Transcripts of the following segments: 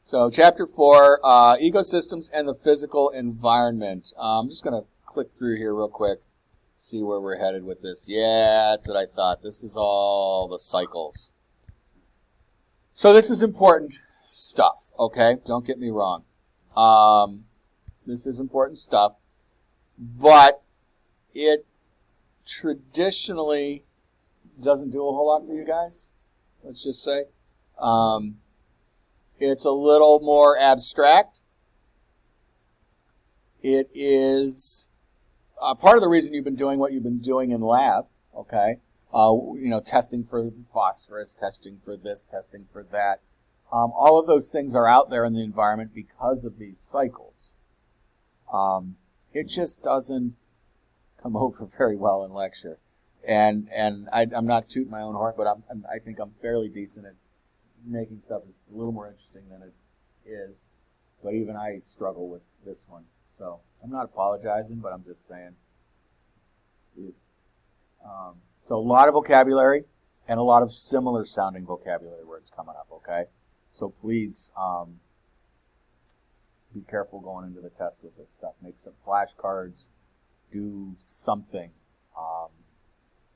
So chapter 4, ecosystems and the physical environment. I'm just going to click through here real quick, see where we're headed with this. Yeah, that's what I thought. This is all the cycles. So this is important stuff, okay? Don't get me wrong. This is important stuff, but it traditionally doesn't do a whole lot for you guys, let's just say. It's a little more abstract. It is part of the reason you've been doing what you've been doing in lab, okay? Testing for phosphorus, testing for this, testing for that. All of those things are out there in the environment because of these cycles. It just doesn't come over very well in lecture. And I'm not tooting my own horn, but I think I'm fairly decent at making stuff a little more interesting than it is. But even I struggle with this one. So I'm not apologizing, but I'm just saying. So a lot of vocabulary and a lot of similar sounding vocabulary words coming up, okay? So please be careful going into the test with this stuff. Make some flashcards. Do something.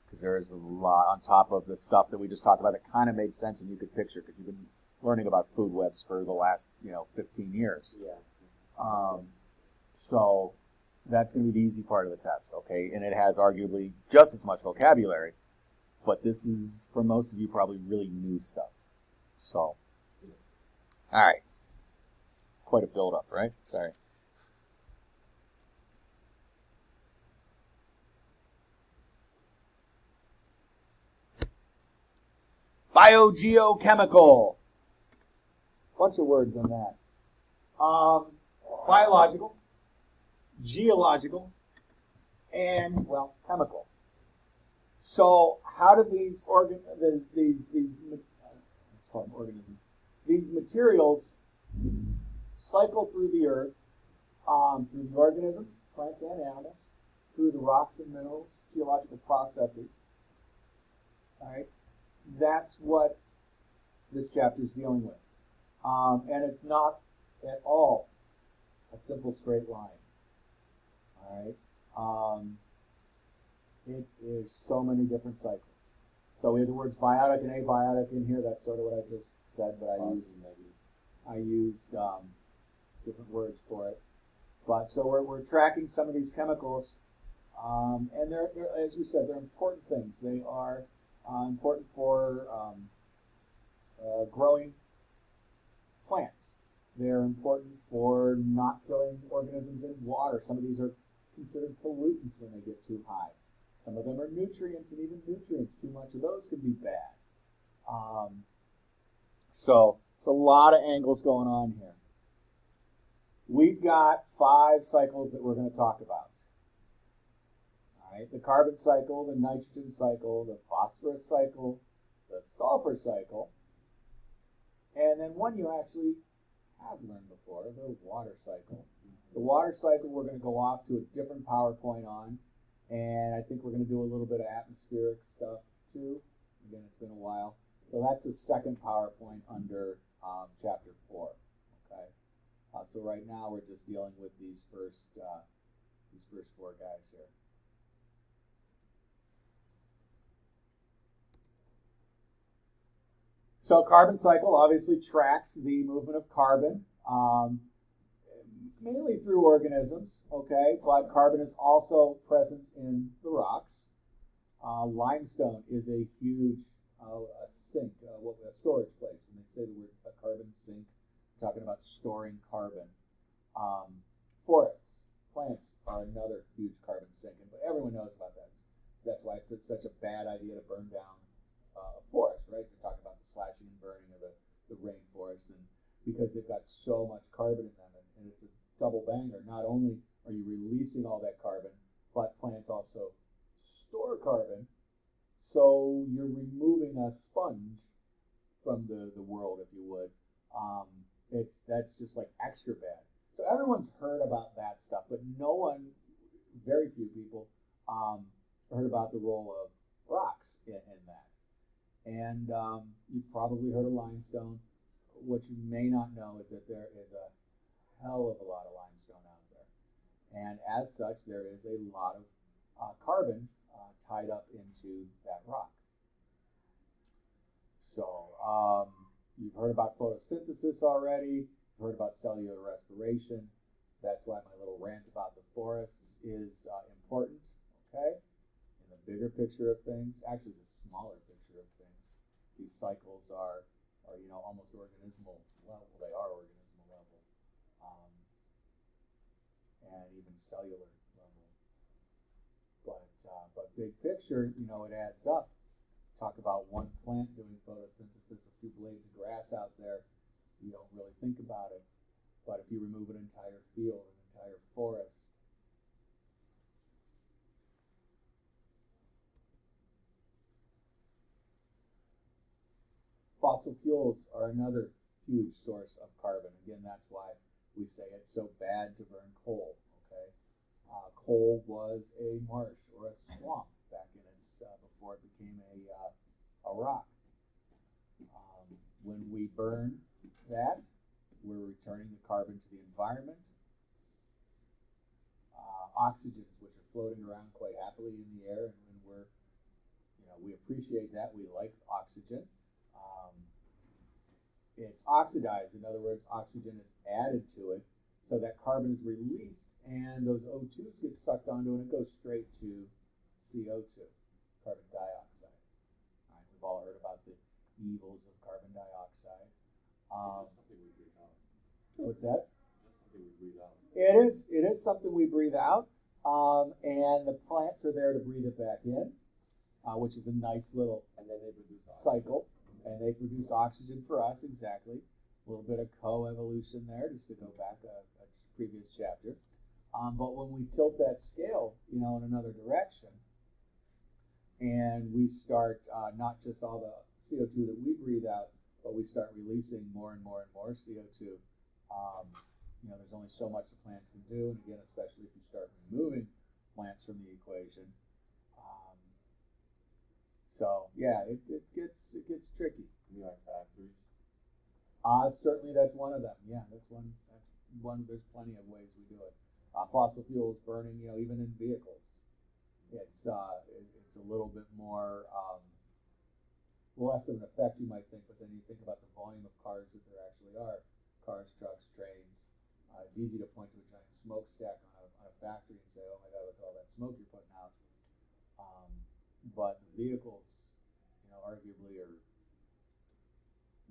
Because there is a lot on top of the stuff that we just talked about that kind of made sense and you could picture because you've been learning about food webs for the last 15 years. Yeah. So that's going to be the easy part of the test, okay? And it has arguably just as much vocabulary, but this is, for most of you, probably really new stuff. So, all right. Quite a build-up, right? Sorry. Biogeochemical. Bunch of words on that. Biological, geological, and, chemical. So how do these materials cycle through the earth, through the organisms, plants and animals, through the rocks and minerals, geological processes? All right. That's what this chapter is dealing with. And it's not at all a simple straight line. All right. It is so many different cycles. So we have the words biotic and abiotic in here. That's sort of what I just said, but I used different words for it. But so we're tracking some of these chemicals, and they're, as we said, they're important things. They are important for growing plants. They're important for not killing organisms in water. Some of these are considered pollutants when they get too high. Some of them are nutrients, and even nutrients, too much of those could be bad. So it's a lot of angles going on here. We've got 5 cycles that we're going to talk about. All right, the carbon cycle, the nitrogen cycle, the phosphorus cycle, the sulfur cycle, and then one you actually have learned before, the water cycle. The water cycle we're going to go off to a different PowerPoint on, and I think we're going to do a little bit of atmospheric stuff too. Again, it's been a while. So that's the second PowerPoint under chapter 4. Okay. So right now we're just dealing with these first 4 guys here. So carbon cycle obviously tracks the movement of carbon, mainly through organisms, okay, but carbon is also present in the rocks. Limestone is a huge sink, a storage place. When they say the word a carbon sink, we're talking about storing carbon. Forests, plants are another huge carbon sink, and everyone knows about that. That's why it's such a bad idea to burn down a forest, right? They're talking about the slashing and burning of the rainforest, and because they've got so much carbon in them, and it's a double banger. Not only are you releasing all that carbon, but plants also store carbon, so you're removing a sponge from the world, if you would. That's just like extra bad. So everyone's heard about that stuff, but no one, very few people, heard about the role of rocks in that. And you've probably heard of limestone. what you may not know is that there is a hell of a lot of limestone out there. And as such, there is a lot of carbon tied up into that rock. So you've heard about photosynthesis already. You've heard about cellular respiration. That's why my little rant about the forests is important, okay? In the bigger picture of things, actually the smaller picture of things, these cycles are almost organismal level. They are organismal level, and even cellular level. But big picture, it adds up. Talk about one plant doing photosynthesis, a few blades of grass out there, you don't really think about it. But if you remove an entire field, an entire forest, fossil fuels are another huge source of carbon. Again, that's why we say it's so bad to burn coal. Okay, coal was a marsh or a swamp back in its before it became a rock. When we burn that, we're returning the carbon to the environment. Oxygens, which are floating around quite happily in the air, and we appreciate that. We like oxygen. It's oxidized. In other words, oxygen is added to it, so that carbon is released, and those O2s get sucked onto it and it goes straight to CO2, carbon dioxide. All right, we've all heard about the evils of carbon dioxide. What's that? It is something we breathe out, and the plants are there to breathe it back in, which is a nice little cycle, and they produce oxygen for us, exactly. A little bit of co-evolution there, just to go back a previous chapter. But when we tilt that scale, in another direction, and we start not just all the CO2 that we breathe out, but we start releasing more and more and more CO2. There's only so much the plants can do, and again, especially if you start removing plants from the equation. So yeah, it gets tricky. Factories. Certainly that's one of them. Yeah, that's one. There's plenty of ways we do it. Fossil fuels burning, even in vehicles, it's a little bit more less of an effect you might think. But then you think about the volume of cars that there actually are: cars, trucks, trains. It's easy to point to a giant smokestack on a factory and say, "Oh my God, look at all that smoke you're putting out." But the vehicles, arguably are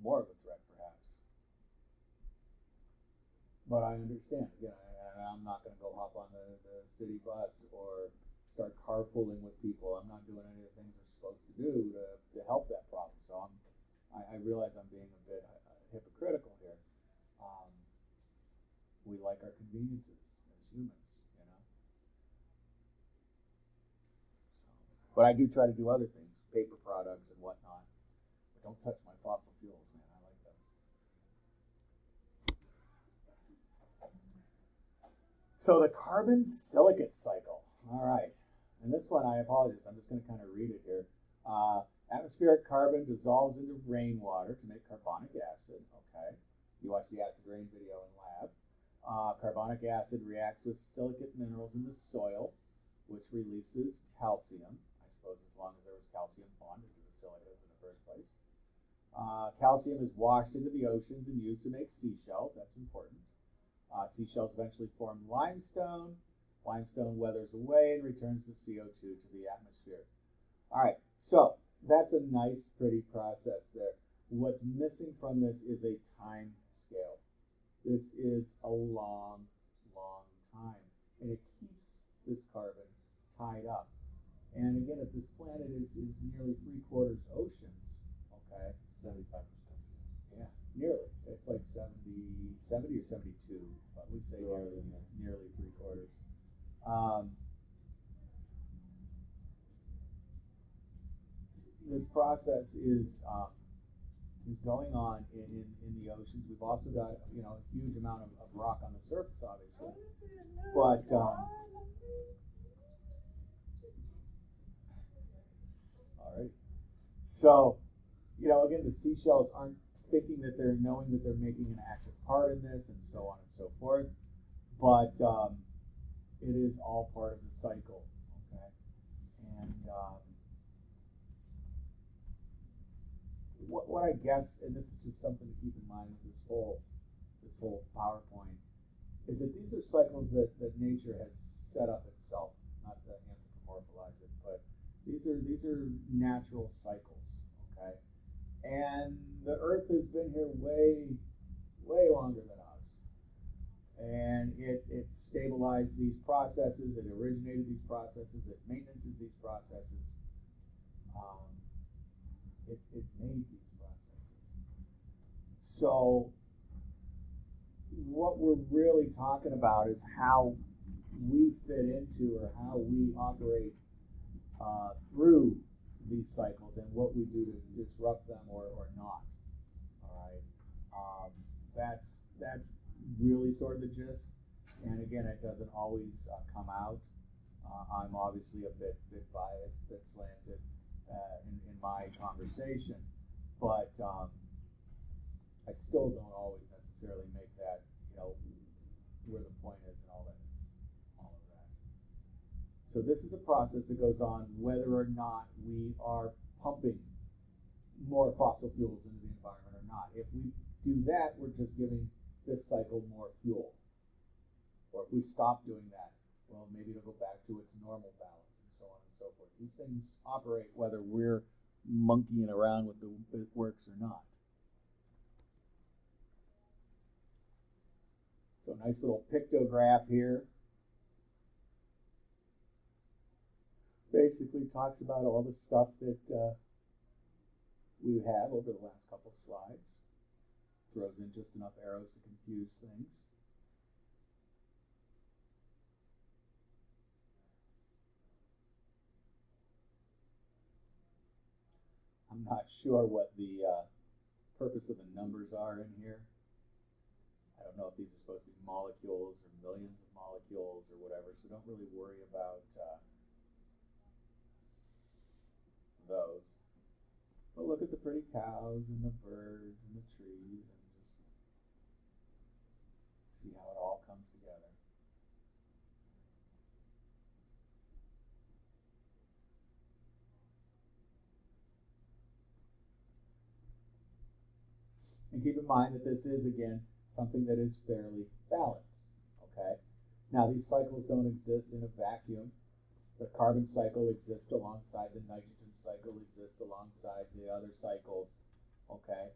more of a threat, perhaps. But I understand. Again, I'm not going to go hop on the city bus or start carpooling with people. I'm not doing any of the things we're supposed to do to help that problem. So I realize I'm being a bit hypocritical here. We like our conveniences as humans, But I do try to do other things, paper products and whatnot. But don't touch my fossil fuels, man. I like those. So the carbon silicate cycle. All right. And this one, I apologize. I'm just going to kind of read it here. Atmospheric carbon dissolves into rainwater to make carbonic acid. Okay. You watch the acid rain video in lab. Carbonic acid reacts with silicate minerals in the soil, which releases calcium. I suppose as long as there was calcium bonded to the silicas in the first place. Calcium is washed into the oceans and used to make seashells. That's important. Seashells eventually form limestone. Limestone weathers away and returns the CO2 to the atmosphere. All right, so that's a nice, pretty process there. What's missing from this is a time scale. This is a long, long time, and it keeps this carbon tied up. And again, if this planet is nearly 3/4 oceans, okay? 75%. Yeah, nearly. It's like 70 or 72, but we say nearly 3/4. This process is going on in the oceans. We've also got a huge amount of rock on the surface, obviously, but all right. So again, the seashells aren't thinking that they're knowing that they're making an active part in this, and so on and so forth. But it is all part of the cycle, okay? And what I guess, and this is just something to keep in mind with this whole PowerPoint, is that these are cycles that nature has set up itself, not to anthropomorphize it, but these are natural cycles, okay? And the Earth has been here way longer than us. And it stabilized these processes, it originated these processes, it maintenances these processes, it made these processes. So what we're really talking about is how we fit into, or how we operate through these cycles, and what we do to disrupt them or not. All right, that's really sort of the gist. And again, it doesn't always come out. I'm obviously a bit biased, a bit slanted in my conversation, but I still don't always necessarily make that, where the point is and all of that. So this is a process that goes on whether or not we are pumping more fossil fuels into the environment or not. If we do that, we're just giving this cycle more fuel. Or if we stop doing that, well, maybe it'll go back to its normal balance, and so on and so forth. These things operate whether we're monkeying around with it works or not. So nice little pictograph here. Basically talks about all the stuff that we have over the last couple slides. Throws in just enough arrows to confuse things. I'm not sure what the purpose of the numbers are in here. I don't know if these are supposed to be molecules or millions of molecules or whatever, so don't really worry about those. But look at the pretty cows and the birds and the trees, and just see how it all comes together. And keep in mind that this is, again, something that is fairly balanced, okay? Now, these cycles don't exist in a vacuum. The carbon cycle exists alongside the nitrogen cycle, exists alongside the other cycles, okay?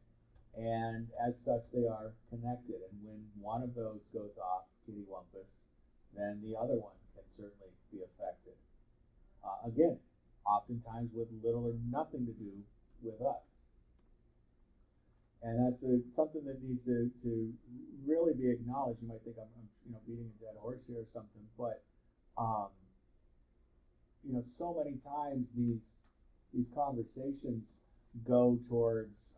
And as such, they are connected. And when one of those goes off, kitty wampus, then the other one can certainly be affected. Again, oftentimes with little or nothing to do with us. And that's something that needs to really be acknowledged. You might think I'm beating a dead horse here or something, but so many times these conversations go towards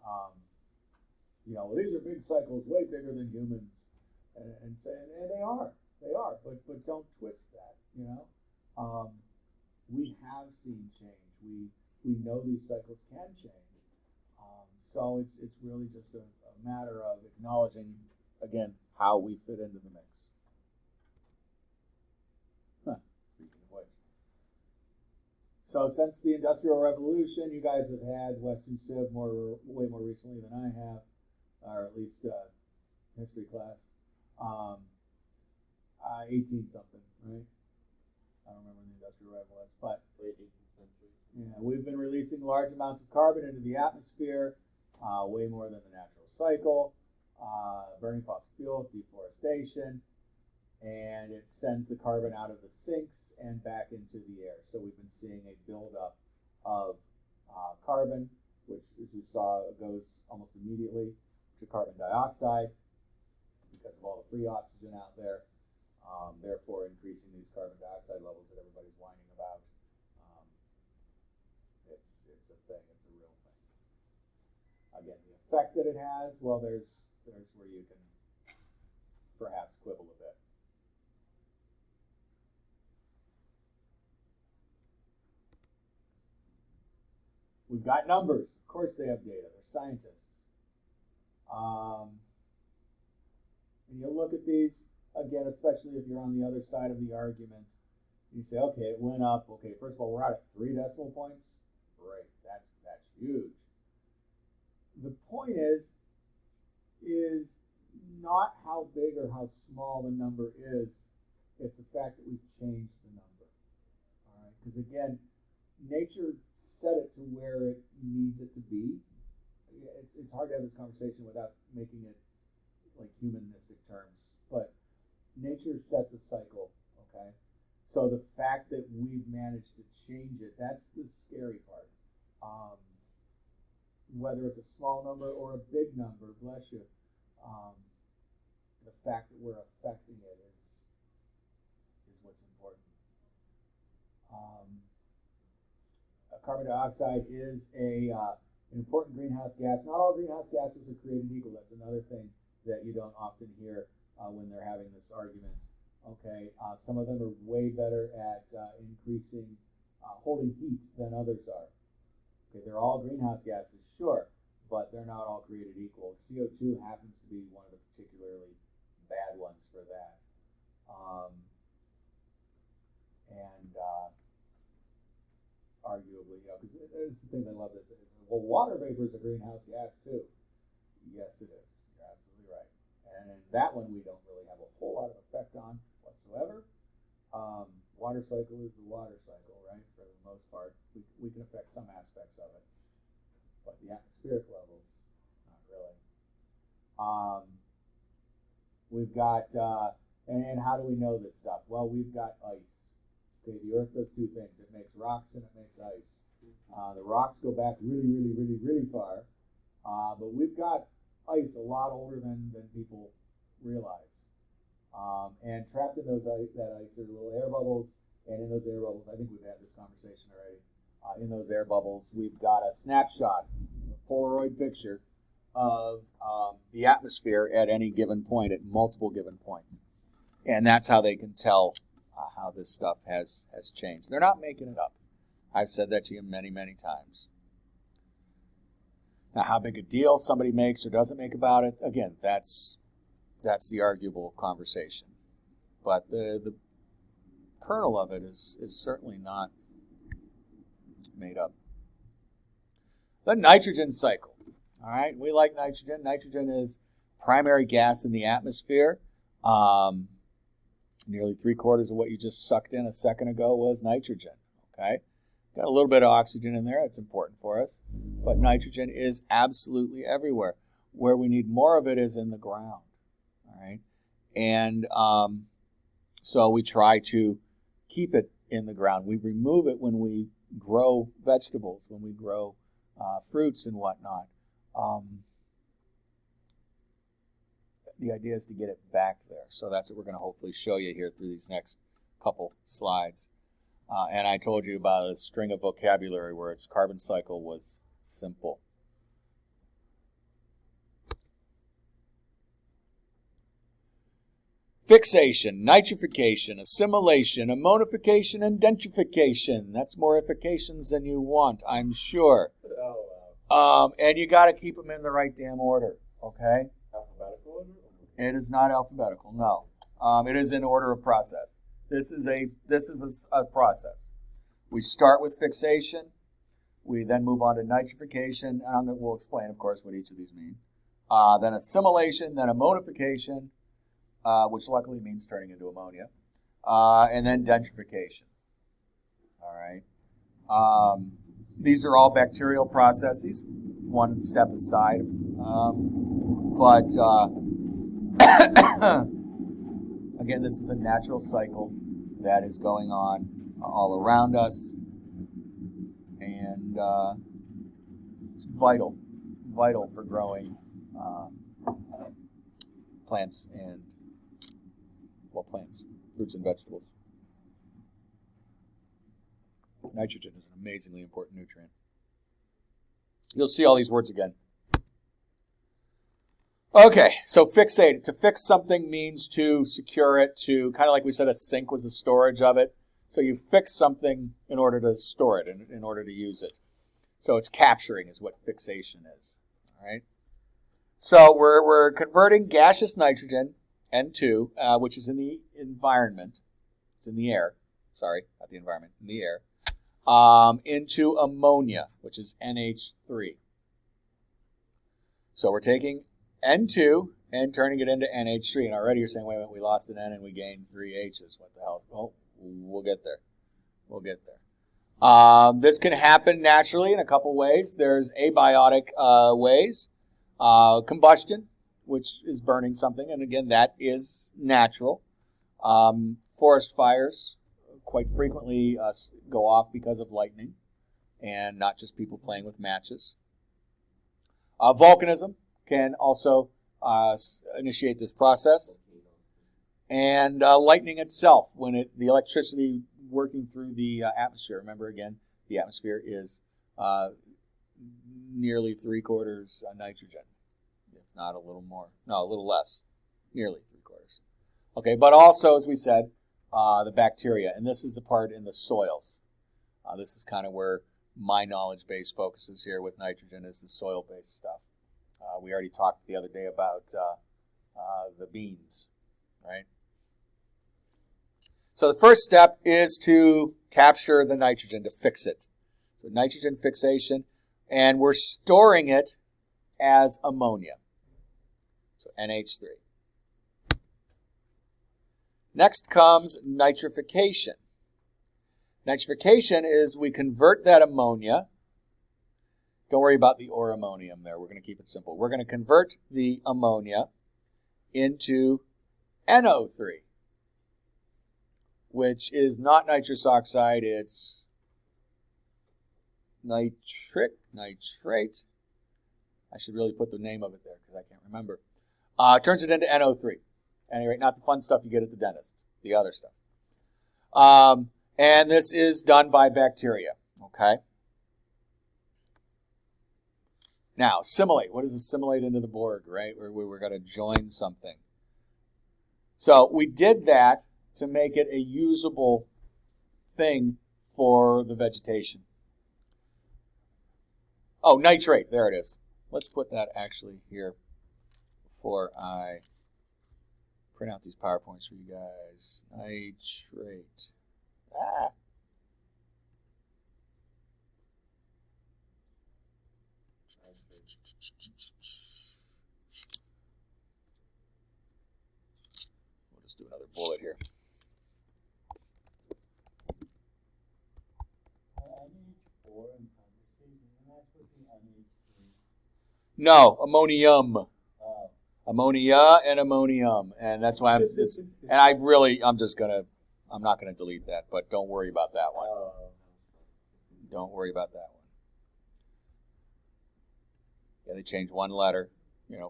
well, these are big cycles, way bigger than humans, and they are, but don't twist that. We have seen change. We know these cycles can change. So it's really just a matter of acknowledging, again, how we fit into the mix. Speaking of which. So since the Industrial Revolution, you guys have had Western Civ way more recently than I have, or at least history class. 18-something, right? I don't remember when the Industrial Revolution was, but late 18th century. Yeah, we've been releasing large amounts of carbon into the atmosphere, way more than the natural cycle, burning fossil fuels, deforestation, and it sends the carbon out of the sinks and back into the air. So we've been seeing a buildup of carbon, which, as you saw, goes almost immediately to carbon dioxide because of all the free oxygen out there, therefore increasing these carbon dioxide levels that everybody's whining about. It's a thing. It's a real thing. Again, the effect that it has, well, there's where you can perhaps quibble a bit. We've got numbers. Of course they have data. They're scientists. And you look at these, again, especially if you're on the other side of the argument, you say, okay, it went up. Okay, first of all, we're out at 3 decimal points. Great, that's huge. The point is not how big or how small the number is. It's the fact that we've changed the number. All right, because again, nature set it to where it needs it to be. It's hard to have this conversation without making it like humanistic terms, but nature set the cycle. Okay, so the fact that we've managed to change it, that's the scary part. Whether it's a small number or a big number, bless you, the fact that we're affecting it is what's important. Carbon dioxide is an important greenhouse gas. Not all greenhouse gases are created equal. That's another thing that you don't often hear when they're having this argument. Okay, some of them are way better at holding heat than others are. Okay, they're all greenhouse gases, sure, but they're not all created equal. CO2 happens to be one of the particularly bad ones for that. Arguably, because it's the thing I love is, well, water vapor is a greenhouse gas too. Yes, it is. You're absolutely right. And in that one, we don't really have a whole lot of effect on whatsoever. Water cycle is the water cycle, right? For the most part, we can affect some aspects of it, but the atmospheric levels, not really. We've got, and how do we know this stuff? Well, we've got ice. Okay, the Earth does 2 things. It makes rocks and it makes ice. The rocks go back really far, but we've got ice a lot older than people realize. And trapped in that ice are little air bubbles, and in those air bubbles, I think we've had this conversation already. In those air bubbles, we've got a snapshot, a Polaroid picture of the atmosphere at any given point, at multiple given points. And that's how they can tell how this stuff has changed. They're not making it up. I've said that to you many times. Now, how big a deal somebody makes or doesn't make about it, again, that's the arguable conversation. But the kernel of it is certainly not made up. The nitrogen cycle. All right, we like nitrogen. Nitrogen is primary gas in the atmosphere. Nearly 3/4 of what you just sucked in a second ago was nitrogen. Okay, got a little bit of oxygen in there. That's important for us. But nitrogen is absolutely everywhere. Where we need more of it is in the ground. All right, and so we try to keep it in the ground. We remove it when we grow vegetables, when we grow fruits and whatnot. The idea is to get it back there. So that's what we're going to hopefully show you here through these next couple slides. And I told you about a string of vocabulary where its carbon cycle was simple. Fixation, nitrification, assimilation, ammonification, and denitrification. That's more ifications than you want, I'm sure. And you got to keep them in the right damn order, okay? Alphabetical order? It is not alphabetical, no. It is in order of process. This is a process. We start with fixation. We then move on to nitrification, and we'll explain, of course, what each of these mean. Then assimilation, then ammonification, which luckily means turning into ammonia, and then denitrification. All right. These are all bacterial processes, one step aside. But again, this is a natural cycle that is going on all around us, and it's vital for growing plants, fruits and vegetables. Nitrogen is an amazingly important nutrient. You'll see all these words again. Okay, so fixate. To fix something means to secure it, to kind of like we said, a sink was the storage of it. So you fix something in order to store it, in order to use it. So it's capturing is what fixation is. All right. So we're converting gaseous nitrogen, N2, which is in the environment. It's in the air. Sorry, not the environment, in the air. Into ammonia, which is NH3. So we're taking N2 and turning it into NH3. And already you're saying, wait a minute, we lost an N and we gained 3 H's. What the hell? Well, we'll get there. We'll get there. This can happen naturally in a couple ways. There's abiotic ways. Combustion, which is burning something. And again, that is natural. Forest fires quite frequently go off because of lightning and not just people playing with matches. Volcanism can also initiate this process. And lightning itself, when the electricity working through the atmosphere. Remember again, the atmosphere is nearly 3/4 nitrogen, if not a little more. No, a little less. Nearly 3/4. Okay, but also, as we said, the bacteria, and this is the part in the soils. This is kind of where my knowledge base focuses here with nitrogen, is the soil-based stuff. We already talked the other day about the beans, right? So the first step is to capture the nitrogen, to fix it. So nitrogen fixation, and we're storing it as ammonia. So NH3. Next comes nitrification. Nitrification is we convert that ammonia. Don't worry about the or ammonium there. We're going to keep it simple. We're going to convert the ammonia into NO3, which is not nitrous oxide. It's nitrate. I should really put the name of it there because I can't remember. Turns it into NO3. Anyway, not the fun stuff you get at the dentist, the other stuff. And this is done by bacteria, okay? Now, assimilate. What does assimilate into the Borg, right? We're going to join something. So we did that to make it a usable thing for the vegetation. Oh, nitrate. There it is. Let's put that actually here before I print out these PowerPoints for you guys. Nitrate. We'll just do another bullet here. No, ammonium. Ammonia and ammonium, and that's why I'm not gonna delete that, but don't worry about that one. Don't worry about that one. Yeah, they changed one letter,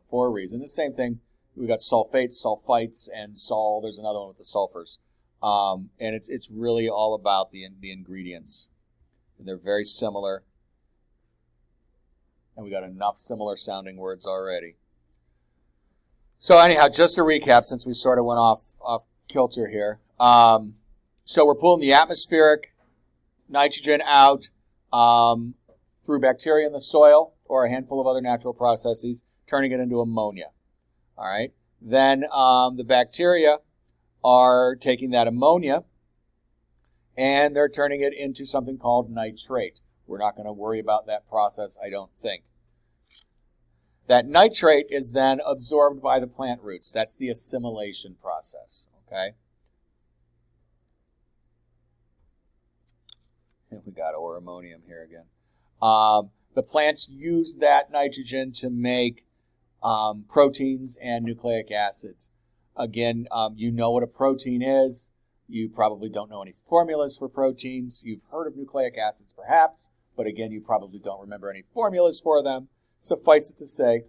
for a reason. The same thing. We got sulfates, sulfites, and sol. There's another one with the sulfurs, and it's really all about the ingredients. And they're very similar, and we got enough similar sounding words already. So anyhow, just to recap, since we sort of went off kilter here. So we're pulling the atmospheric nitrogen out through bacteria in the soil or a handful of other natural processes, turning it into ammonia. All right. Then the bacteria are taking that ammonia and they're turning it into something called nitrate. We're not going to worry about that process, I don't think. That nitrate is then absorbed by the plant roots. That's the assimilation process, okay? And we got or ammonium here again. The plants use that nitrogen to make proteins and nucleic acids. Again, you know what a protein is. You probably don't know any formulas for proteins. You've heard of nucleic acids perhaps, but again, you probably don't remember any formulas for them. Suffice it to say,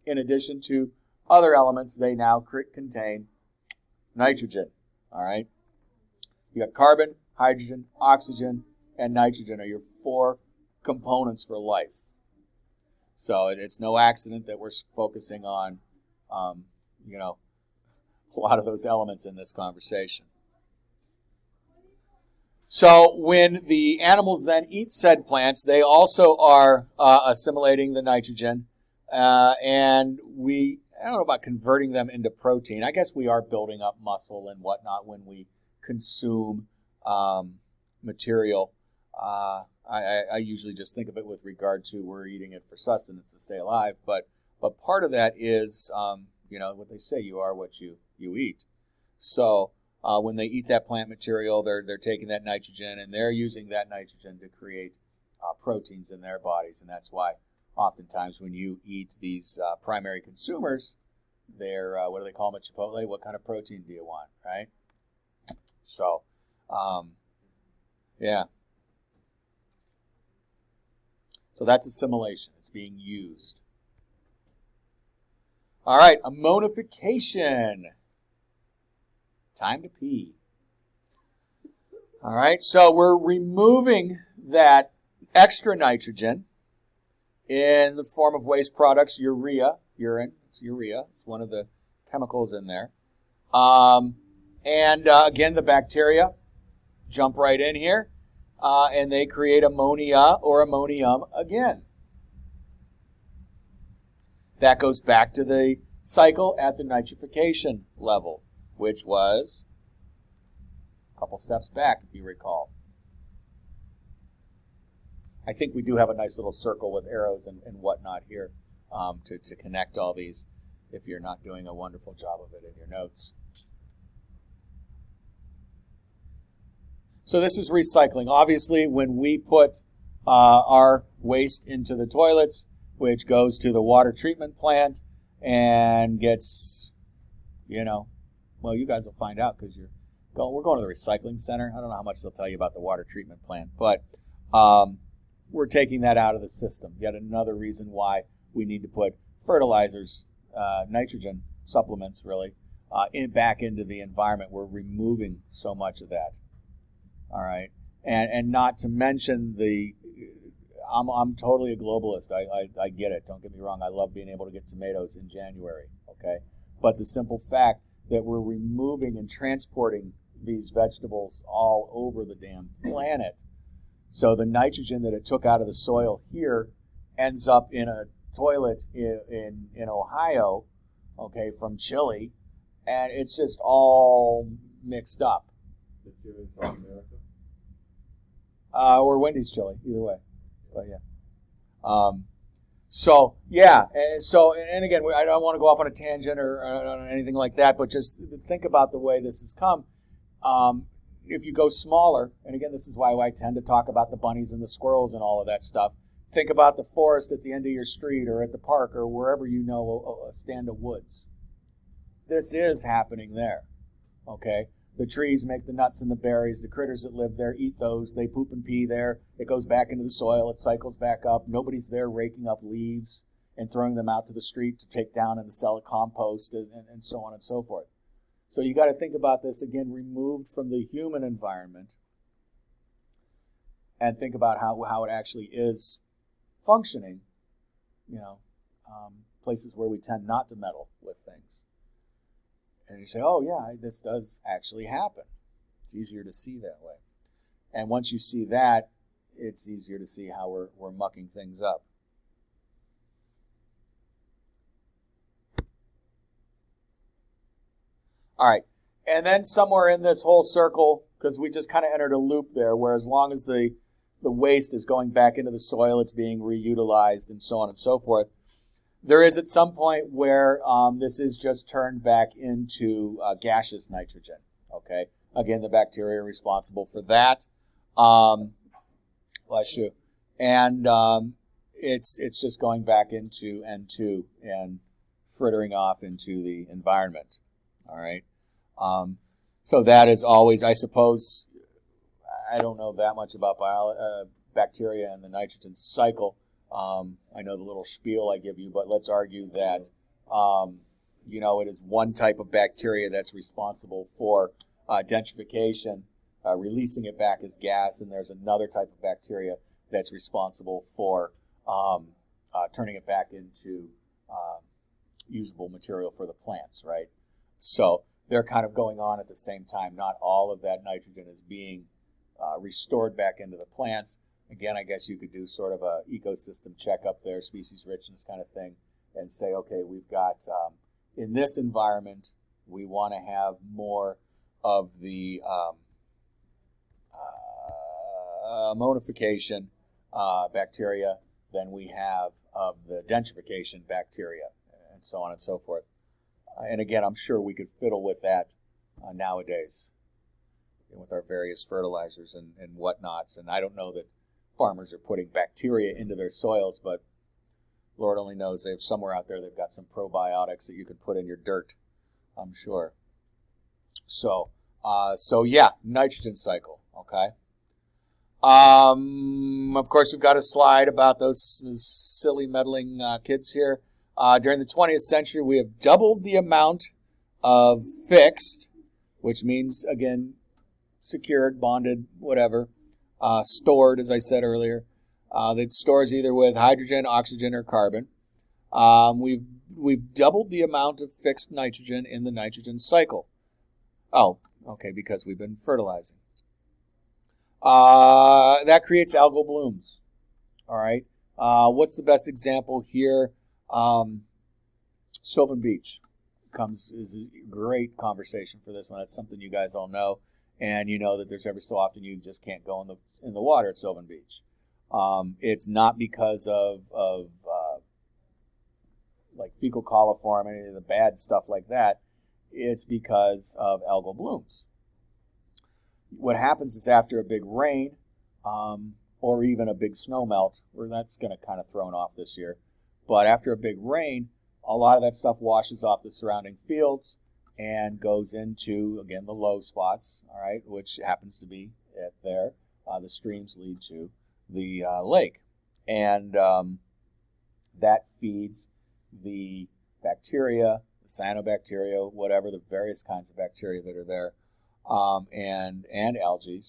in addition to other elements, they now contain nitrogen. All right? You got carbon, hydrogen, oxygen, and nitrogen are your 4 components for life. So it's no accident that we're focusing on, a lot of those elements in this conversation. So when the animals then eat said plants, they also are assimilating the nitrogen And I don't know about converting them into protein. I guess we are building up muscle and whatnot when we consume material. I usually just think of it with regard to we're eating it for sustenance to stay alive, but part of that is what they say, you are what you eat. So when they eat that plant material, they're taking that nitrogen and they're using that nitrogen to create proteins in their bodies, and that's why oftentimes when you eat these primary consumers, they're what do they call them at Chipotle? What kind of protein do you want, right? So, yeah. So that's assimilation. It's being used. All right, ammonification. Time to pee. All right, so we're removing that extra nitrogen in the form of waste products, urine. It's urea. It's one of the chemicals in there. Again, the bacteria jump right in here, and they create ammonia or ammonium again. That goes back to the cycle at the nitrification level, which was a couple steps back, if you recall. I think we do have a nice little circle with arrows and whatnot here to connect all these, if you're not doing a wonderful job of it in your notes. So this is recycling. Obviously, when we put our waste into the toilets, which goes to the water treatment plant and gets, well, you guys will find out because we're going to the recycling center. I don't know how much they'll tell you about the water treatment plant, but we're taking that out of the system. Yet another reason why we need to put fertilizers, nitrogen supplements, really, back into the environment. We're removing so much of that. All right, and not to mention I'm totally a globalist. I get it. Don't get me wrong. I love being able to get tomatoes in January. Okay, but the simple fact that we're removing and transporting these vegetables all over the damn planet, so the nitrogen that it took out of the soil here ends up in a toilet in Ohio, okay, from Chile, and it's just all mixed up. South America? Or Wendy's chili, either way. But yeah. And again, I don't want to go off on a tangent or on anything like that, but just think about the way this has come. If you go smaller, and again, this is why I tend to talk about the bunnies and the squirrels and all of that stuff. Think about the forest at the end of your street or at the park or wherever you know a stand of woods. This is happening there, okay? The trees make the nuts and the berries. The critters that live there eat those. They poop and pee there. It goes back into the soil. It cycles back up. Nobody's there raking up leaves and throwing them out to the street to take down and to sell at compost and so on and so forth. So you got to think about this, again, removed from the human environment, and think about how it actually is functioning, places where we tend not to meddle with things. And you say, oh, yeah, this does actually happen. It's easier to see that way. And once you see that, it's easier to see how we're mucking things up. All right. And then somewhere in this whole circle, because we just kind of entered a loop there, where as long as the waste is going back into the soil, it's being reutilized and so on and so forth. There is at some point where this is just turned back into gaseous nitrogen. Okay. Again, the bacteria are responsible for that. Bless you. And it's just going back into N2 and frittering off into the environment. All right. So that is always, I suppose, I don't know that much about bacteria and the nitrogen cycle. I know the little spiel I give you, but let's argue that, it is one type of bacteria that's responsible for denitrification, releasing it back as gas, and there's another type of bacteria that's responsible for turning it back into usable material for the plants, right? So they're kind of going on at the same time. Not all of that nitrogen is being restored back into the plants. Again, I guess you could do sort of a ecosystem checkup there, species richness kind of thing, and say, okay, we've got, in this environment, we want to have more of the ammonification bacteria than we have of the denitrification bacteria, and so on and so forth. And again, I'm sure we could fiddle with that nowadays with our various fertilizers and whatnots. And I don't know that farmers are putting bacteria into their soils, but Lord only knows they've somewhere out there they've got some probiotics that you can put in your dirt, I'm sure. So yeah, nitrogen cycle, okay? Of course, we've got a slide about those silly meddling kids here. During the 20th century, we have doubled the amount of fixed, which means, again, secured, bonded, whatever, stored, as I said earlier. That stores either with hydrogen, oxygen, or carbon. We've doubled the amount of fixed nitrogen in the nitrogen cycle. Oh, okay, because we've been fertilizing. That creates algal blooms. All right. What's the best example here? Sylvan Beach is a great conversation for this one. That's something you guys all know, and you know that there's every so often you just can't go in the water at Sylvan Beach. It's not because of like fecal coliform, any of the bad stuff like that. It's because of algal blooms. What happens is after a big rain, or even a big snowmelt, where that's going to kind of thrown off this year, but after a big rain, a lot of that stuff washes off the surrounding fields and goes into, again, the low spots, all right, which happens to be there. The streams lead to the lake. And that feeds the bacteria, the cyanobacteria, whatever, the various kinds of bacteria that are there, and algae.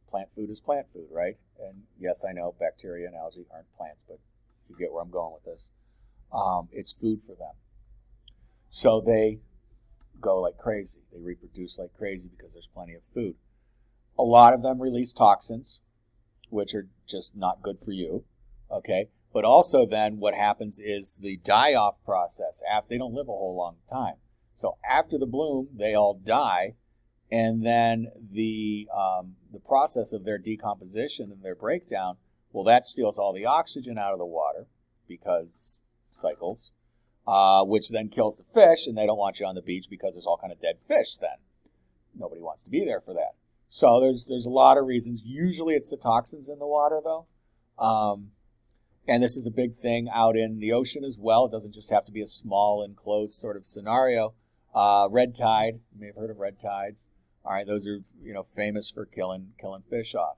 Plant food is plant food, right? And yes, I know bacteria and algae aren't plants, but you get where I'm going with this. It's food for them. So they go like crazy. They reproduce like crazy because there's plenty of food. A lot of them release toxins, which are just not good for you, okay? But also then what happens is the die-off process. They don't live a whole long time. So after the bloom, they all die, and then the process of their decomposition and their breakdown, well, that steals all the oxygen out of the water because cycles, which then kills the fish, and they don't want you on the beach because there's all kind of dead fish then. Nobody wants to be there for that. So there's a lot of reasons. Usually it's the toxins in the water, though. And this is a big thing out in the ocean as well. It doesn't just have to be a small enclosed sort of scenario. Red tide, you may have heard of red tides. All right, those are famous for killing fish off.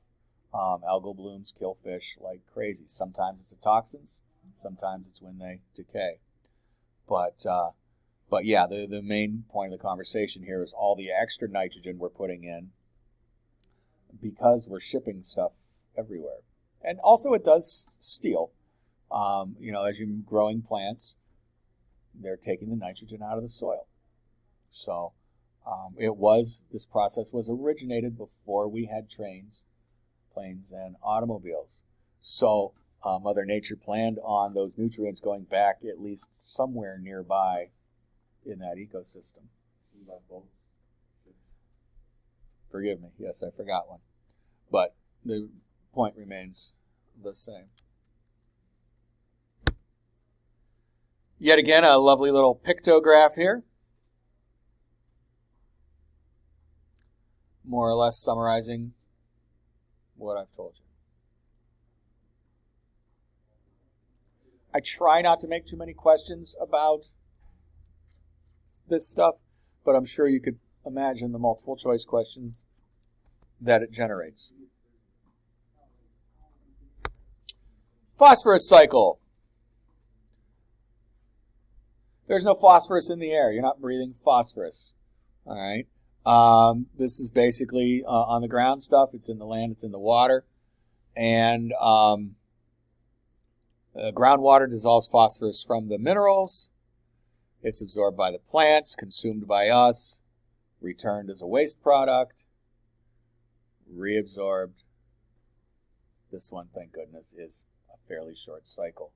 Algal blooms kill fish like crazy. Sometimes it's the toxins, sometimes it's when they decay. But yeah, the main point of the conversation here is all the extra nitrogen we're putting in because we're shipping stuff everywhere. And also it does steal. As you're growing plants, they're taking the nitrogen out of the soil. So this process was originated before we had trains, planes, and automobiles. So Mother Nature planned on those nutrients going back at least somewhere nearby in that ecosystem. Forgive me. Yes, I forgot one. But the point remains the same. Yet again, a lovely little pictograph here. More or less summarizing what I've told you. I try not to make too many questions about this stuff, but I'm sure you could imagine the multiple choice questions that it generates. Phosphorus cycle. There's no phosphorus in the air. You're not breathing phosphorus. All right. This is basically on the ground stuff. It's in the land. It's in the water. And groundwater dissolves phosphorus from the minerals. It's absorbed by the plants, consumed by us, returned as a waste product, reabsorbed. This one, thank goodness, is a fairly short cycle.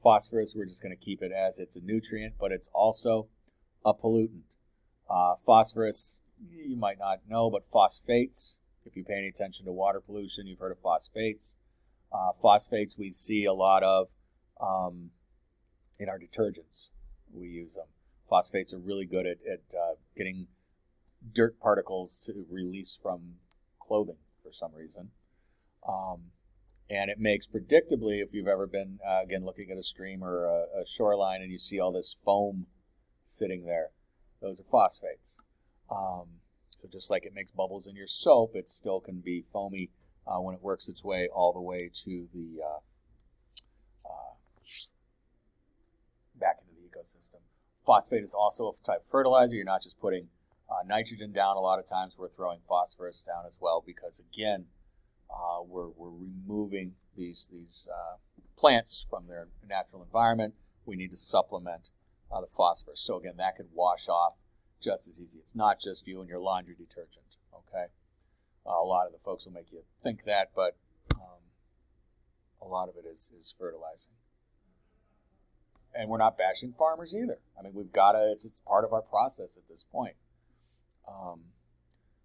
Phosphorus, we're just going to keep it as it's a nutrient, but it's also a pollutant. Phosphorus, you might not know, but phosphates, if you pay any attention to water pollution, you've heard of phosphates. Phosphates we see a lot of in our detergents. We use them. Phosphates are really good at getting dirt particles to release from clothing for some reason. And it makes, predictably, if you've ever been, again, looking at a stream or a shoreline and you see all this foam sitting there, those are phosphates. So just like it makes bubbles in your soap, it still can be foamy when it works its way all the way to the back into the ecosystem. Phosphate is also a type of fertilizer. You're not just putting nitrogen down. A lot of times we're throwing phosphorus down as well because, again, we're removing these plants from their natural environment. We need to supplement the phosphorus. So, again, that could wash off just as easy. It's not just you and your laundry detergent, okay? A lot of the folks will make you think that, but a lot of it is fertilizing. And we're not bashing farmers either. I mean, we've got to, it's part of our process at this point.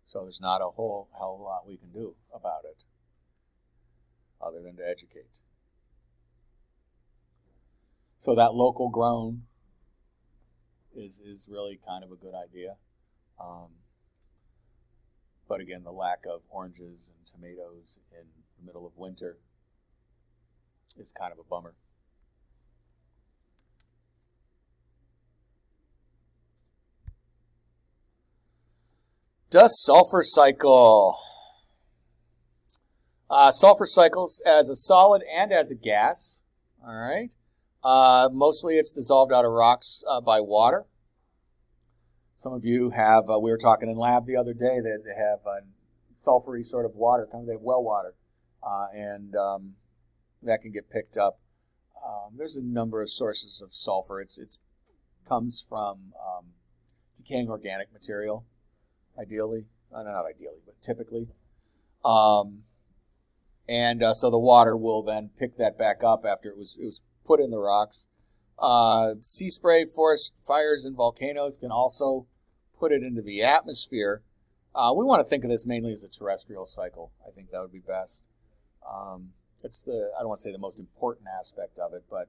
So there's not a whole hell of a lot we can do about it other than to educate. So that local grown is really kind of a good idea. But again, the lack of oranges and tomatoes in the middle of winter is kind of a bummer. Does sulfur cycle? Sulfur cycles as a solid and as a gas. All right. Mostly it's dissolved out of rocks by water. Some of you have, we were talking in lab the other day that they have sulfury sort of water, kind of they have well water, and that can get picked up. There's a number of sources of sulfur. It's comes from decaying organic material, ideally. Not ideally, but typically. And so the water will then pick that back up after it was put in the rocks. Sea spray, forest fires, and volcanoes can also put it into the atmosphere. We want to think of this mainly as a terrestrial cycle. I think that would be best. It's I don't want to say the most important aspect of it, but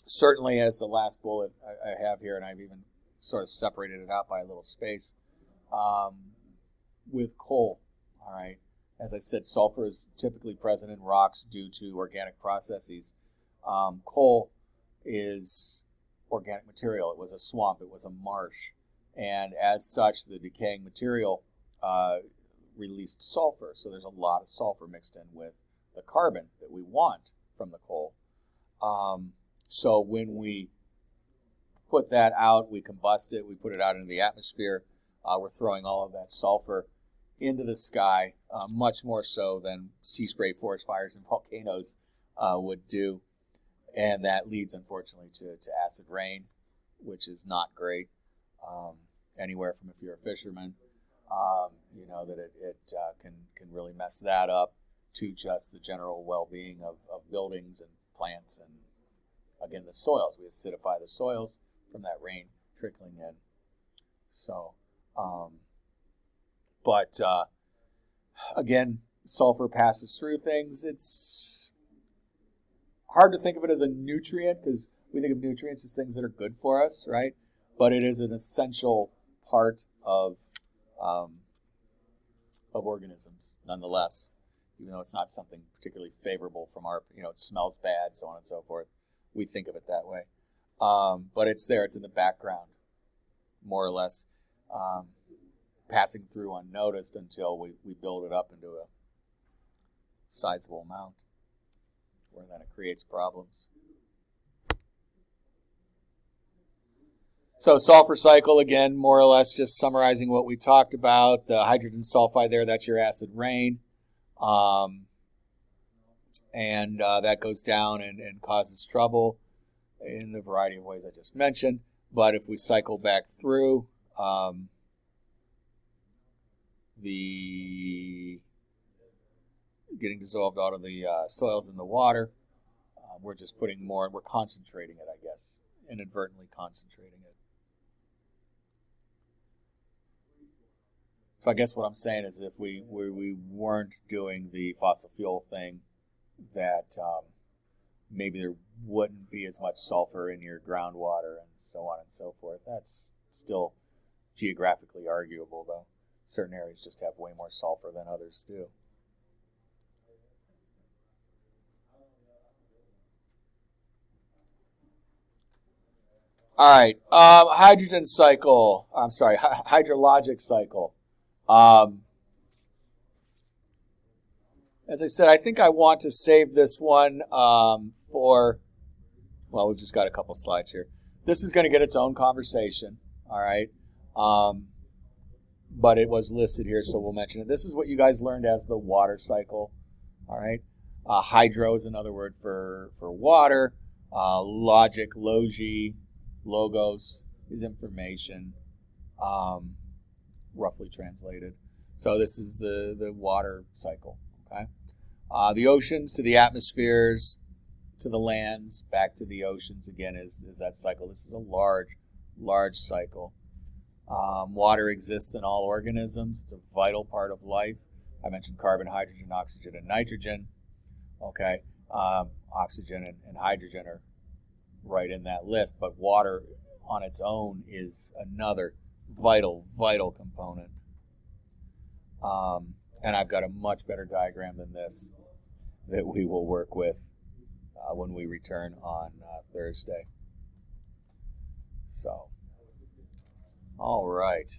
certainly as the last bullet I have here, and I've even sort of separated it out by a little space, with coal, all right? As I said, sulfur is typically present in rocks due to organic processes. Coal is organic material. It was a swamp. It was a marsh. And as such, the decaying material released sulfur. So there's a lot of sulfur mixed in with the carbon that we want from the coal. So when we put that out, we combust it, we put it out into the atmosphere, we're throwing all of that sulfur into the sky, much more so than sea spray, forest fires, and volcanoes would do. And that leads, unfortunately, to acid rain, which is not great. Anywhere from, if you're a fisherman, you know that it can really mess that up, to just the general well-being of buildings and plants and, again, the soils. We acidify the soils from that rain trickling in. So, but again, sulfur passes through things. It's hard to think of it as a nutrient because we think of nutrients as things that are good for us, right? But it is an essential part of organisms, nonetheless, even though it's not something particularly favorable from our, it smells bad, so on and so forth. We think of it that way. But it's there. It's in the background, more or less, passing through unnoticed until we build it up into a sizable amount, where then it creates problems. So sulfur cycle, again, more or less just summarizing what we talked about. The hydrogen sulfide there, that's your acid rain. And that goes down and causes trouble in the variety of ways I just mentioned. But if we cycle back through, the getting dissolved out of the soils in the water, We're just putting more, we're concentrating it, I guess, inadvertently concentrating it. So I guess what I'm saying is if we weren't doing the fossil fuel thing, that maybe there wouldn't be as much sulfur in your groundwater and so on and so forth. That's still geographically arguable, though. Certain areas just have way more sulfur than others do. All right, hydrogen cycle. I'm sorry, hydrologic cycle. As I said, I think I want to save this one for, well, we've just got a couple slides here. This is going to get its own conversation, all right? But it was listed here, so we'll mention it. This is what you guys learned as the water cycle, all right? Hydro is another word for water. Logic, logi, logos is information, roughly translated. So this is the water cycle, okay? The oceans to the atmospheres, to the lands, back to the oceans again is that cycle. This is a large cycle. Water exists in all organisms. It's a vital part of life. I mentioned carbon, hydrogen, oxygen, and nitrogen. Okay, oxygen and hydrogen are right in that list, but water on its own is another vital component. And I've got a much better diagram than this that we will work with when we return on Thursday. So, all right.